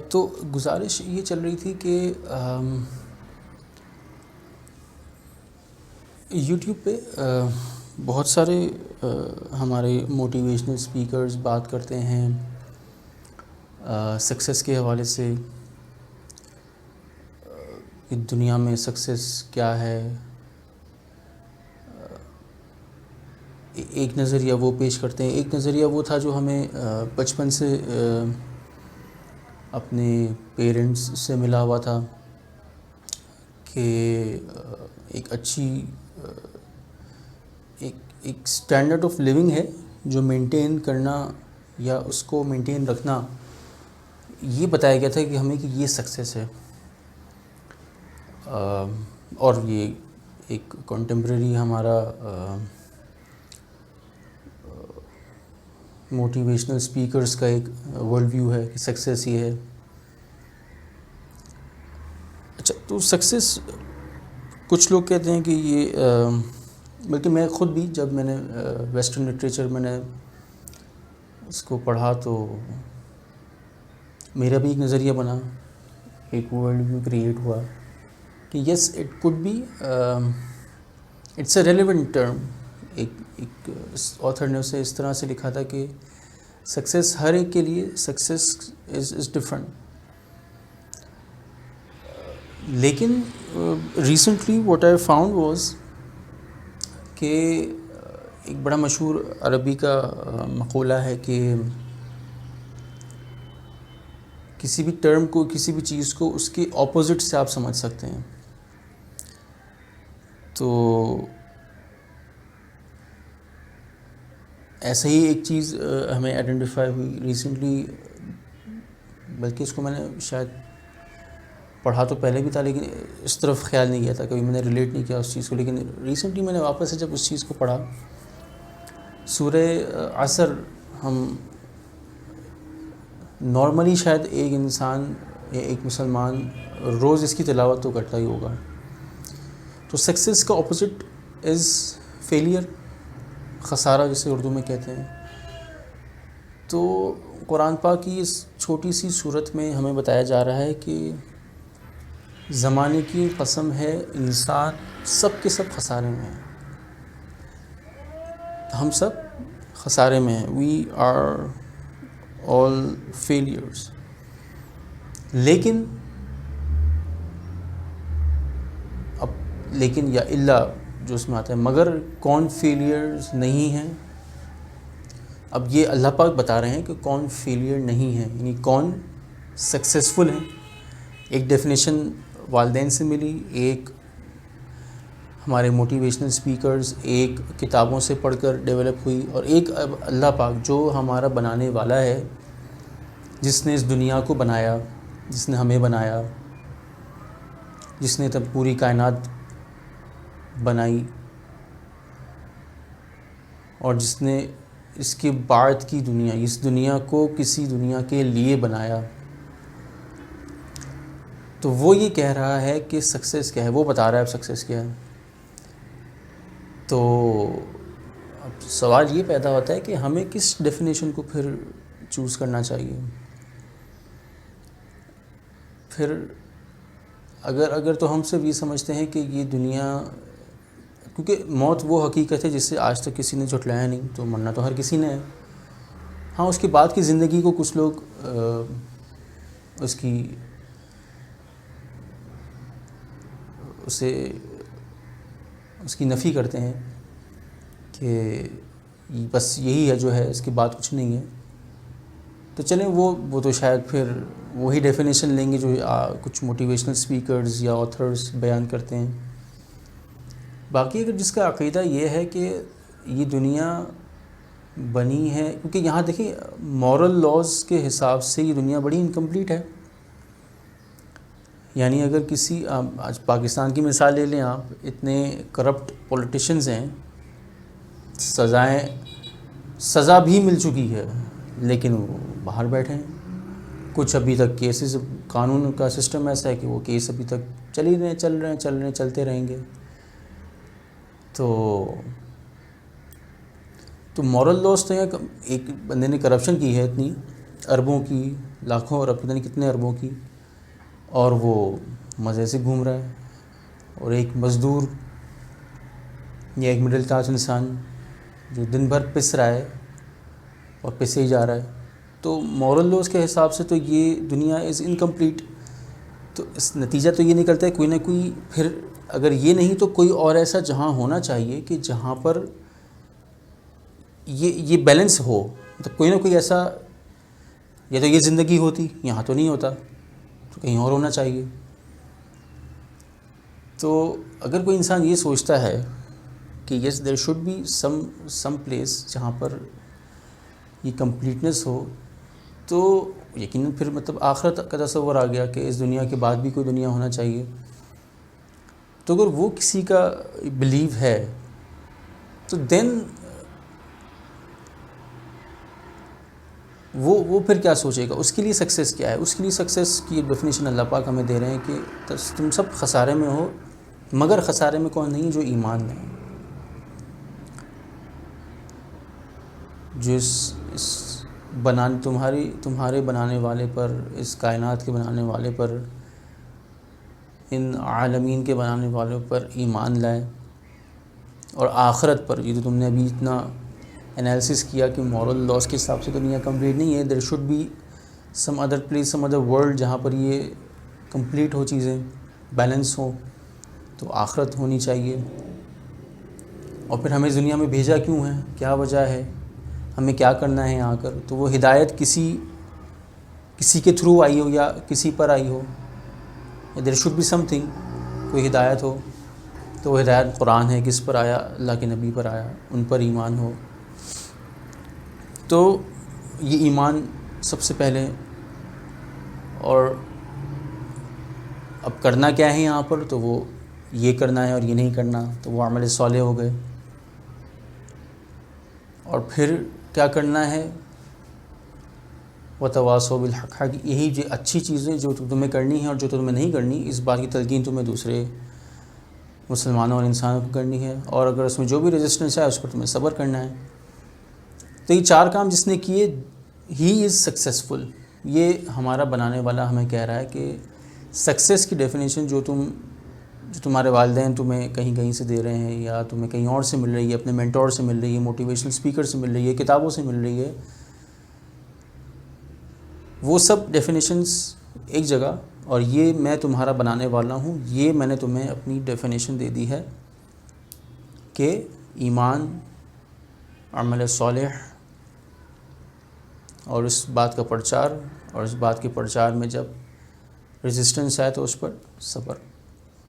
تو گزارش یہ چل رہی تھی کہ یوٹیوب پہ بہت سارے ہمارے موٹیویشنل اسپیکرز بات کرتے ہیں سکسیس کے حوالے سے کہ دنیا میں سکسیس کیا ہے. ایک نظریہ وہ پیش کرتے ہیں. ایک نظریہ وہ تھا جو ہمیں بچپن سے اپنے پیرنٹس سے ملا ہوا تھا کہ ایک اچھی ایک اسٹینڈرڈ آف لیونگ ہے جو مینٹین کرنا یا اس کو مینٹین رکھنا، یہ بتایا گیا تھا کہ ہمیں کہ یہ سکسیس ہے. اور یہ ایک کنٹمپریری ہمارا موٹیویشنل اسپیکرز کا ایک ورلڈ ویو ہے کہ سکسیس یہ ہے. اچھا، تو سکسیس کچھ لوگ کہتے ہیں کہ یہ بلکہ میں خود بھی جب میں نے ویسٹرن لٹریچر میں نے اس کو پڑھا تو میرا بھی ایک نظریہ بنا، ایک ورلڈ ویو کریٹ ہوا کہ yes it could be it's a relevant term. ایک آتھر نے اسے اس طرح سے لکھا تھا کہ سکسیس ہر ایک کے لیے سکسیس از ڈفرنٹ. لیکن recently what I found was کہ ایک بڑا مشہور عربی کا مقولہ ہے کہ کسی بھی ٹرم کو، کسی بھی چیز کو اس کے اپوزٹ سے آپ سمجھ سکتے ہیں. تو ایسا ہی ایک چیز ہمیں آئیڈینٹیفائی ہوئی ریسنٹلی، بلکہ اس کو میں نے شاید پڑھا تو پہلے بھی تھا لیکن اس طرف خیال نہیں کیا تھا، کبھی میں نے ریلیٹ نہیں کیا اس چیز کو. لیکن ریسنٹلی میں نے واپس سے جب اس چیز کو پڑھا، سورہ عصر، ہم نارملی شاید ایک انسان یا ایک مسلمان روز اس کی تلاوت تو کرتا ہی ہوگا. تو سکسیس کا اپوزٹ از فیلئر، خسارہ جسے اردو میں کہتے ہیں. تو قرآن پاک کی اس چھوٹی سی صورت میں ہمیں بتایا جا رہا ہے کہ زمانے کی قسم ہے انسان سب کے سب خسارے میں ہیں. ہم سب خسارے میں ہیں. We are all failures. لیکن یا اللہ جو اس میں آتا ہے، مگر کون فیلیئرز نہیں ہیں. اب یہ اللہ پاک بتا رہے ہیں کہ کون فیلیئر نہیں ہے، یعنی کون سکسیسفل ہیں. ایک ڈیفینیشن والدین سے ملی، ایک ہمارے موٹیویشنل اسپیکرز، ایک کتابوں سے پڑھ کر ڈیولپ ہوئی، اور ایک اب اللہ پاک جو ہمارا بنانے والا ہے، جس نے اس دنیا کو بنایا، جس نے ہمیں بنایا، جس نے تب پوری کائنات بنائی، اور جس نے اس کے بعد کی دنیا، اس دنیا کو کسی دنیا کے لیے بنایا. تو وہ یہ کہہ رہا ہے کہ سکسیس کیا ہے، وہ بتا رہا ہے اب سکسیس کیا ہے. تو اب سوال یہ پیدا ہوتا ہے کہ ہمیں کس ڈیفینیشن کو پھر چوز کرنا چاہیے. پھر اگر تو ہم سب یہ سمجھتے ہیں کہ یہ دنیا، کیونکہ موت وہ حقیقت ہے جسے آج تک کسی نے جھٹلایا نہیں، تو مرنا تو ہر کسی نے ہے. ہاں، اس کے بعد کی زندگی کو کچھ لوگ اس کی نفی کرتے ہیں کہ بس یہی ہے جو ہے، اس کے بعد کچھ نہیں ہے. تو چلیں وہ تو شاید پھر وہی ڈیفینیشن لیں گے جو کچھ موٹیویشنل اسپیکرز یا آتھرز بیان کرتے ہیں. باقی اگر جس کا عقیدہ یہ ہے کہ یہ دنیا بنی ہے، کیونکہ یہاں دیکھیں مورل لاز کے حساب سے یہ دنیا بڑی انکمپلیٹ ہے. یعنی اگر کسی آج پاکستان کی مثال لے لیں آپ، اتنے کرپٹ پولیٹیشنز ہیں، سزا بھی مل چکی ہے لیکن وہ باہر بیٹھے ہیں. کچھ ابھی تک کیسز، قانون کا سسٹم ایسا ہے کہ وہ کیس ابھی تک چلتے رہیں گے. تو مورل لاس تو ایک بندے نے کرپشن کی ہے اتنی اربوں کی، لاکھوں اور اب پتہ نہیں کتنے اربوں کی، اور وہ مزے سے گھوم رہا ہے، اور ایک مزدور یا ایک مڈل کلاس انسان جو دن بھر پس رہا ہے اور پسے ہی جا رہا ہے. تو مورل لاز کے حساب سے تو یہ دنیا از انکمپلیٹ. تو اس نتیجہ تو یہ نکلتا ہے کوئی نہ کوئی، پھر اگر یہ نہیں تو کوئی اور ایسا جہاں ہونا چاہیے کہ جہاں پر یہ بیلنس ہو. مطلب کوئی نہ کوئی ایسا، یا تو یہ زندگی ہوتی، یہاں تو نہیں ہوتا، تو کہیں اور ہونا چاہیے. تو اگر کوئی انسان یہ سوچتا ہے کہ yes there should be some place جہاں پر یہ کمپلیٹنس ہو، تو یقیناً پھر مطلب آخرت کا تصور آ گیا کہ اس دنیا کے بعد بھی کوئی دنیا ہونا چاہیے. تو اگر وہ کسی کا بلیو ہے تو دین وہ پھر کیا سوچے گا، اس کے لیے سکسیس کیا ہے. اس کے لیے سکسیس کی ڈیفینیشن اللہ پاک ہمیں دے رہے ہیں کہ تم سب خسارے میں ہو، مگر خسارے میں کون نہیں؟ جو ایمان نہیں، جو اس تمہارے بنانے والے پر، اس کائنات کے بنانے والے پر، ان عالمین کے بنانے والوں پر ایمان لائے، اور آخرت پر. یہ تو تم نے ابھی اتنا انالیسس کیا کہ مورل لاز کے حساب سے دنیا کمپلیٹ نہیں ہے. There should be some other place, some other world جہاں پر یہ کمپلیٹ ہو، چیزیں بیلنس ہوں. تو آخرت ہونی چاہیے. اور پھر ہمیں دنیا میں بھیجا کیوں ہے، کیا وجہ ہے، ہمیں کیا کرنا ہے یہاں کر. تو وہ ہدایت کسی کے تھرو آئی ہو یا کسی پر آئی ہو. دیر شوڈ بی سم تھنگ، کوئی ہدایت ہو. تو وہ ہدایت قرآن ہے، کس پر آیا؟ اللہ کے نبی پر آیا، ان پر ایمان ہو. تو یہ ایمان سب سے پہلے. اور اب کرنا کیا ہے یہاں پر؟ تو وہ یہ کرنا ہے اور یہ نہیں کرنا، تو وہ عمل صالح ہو گئے. اور پھر کیا کرنا ہے؟ وتواصوا بالحق، یہی جو اچھی چیزیں جو تمہیں کرنی ہے اور جو تمہیں نہیں کرنی، اس بات کی تلقین تمہیں دوسرے مسلمانوں اور انسانوں کو کرنی ہے. اور اگر اس میں جو بھی ریزسٹنس ہے اس پر تمہیں صبر کرنا ہے. تو یہ 4 کام جس نے کیے، ہی از سکسیزفل. یہ ہمارا بنانے والا ہمیں کہہ رہا ہے کہ سکسیس کی ڈیفینیشن جو تمہارے والدین تمہیں کہیں سے دے رہے ہیں، یا تمہیں کہیں اور سے مل رہی ہے، اپنے مینٹور سے مل رہی ہے، موٹیویشنل اسپیکر سے مل رہی ہے، کتابوں سے مل رہی ہے، وہ سب ڈیفینیشنز ایک جگہ. اور یہ میں تمہارا بنانے والا ہوں، یہ میں نے تمہیں اپنی ڈیفینیشن دے دی ہے کہ ایمان، عمل صالح، اور اس بات کا پرچار. اور اس بات کے پرچار میں جب ریزسٹنس آئے تو اس پر صبر.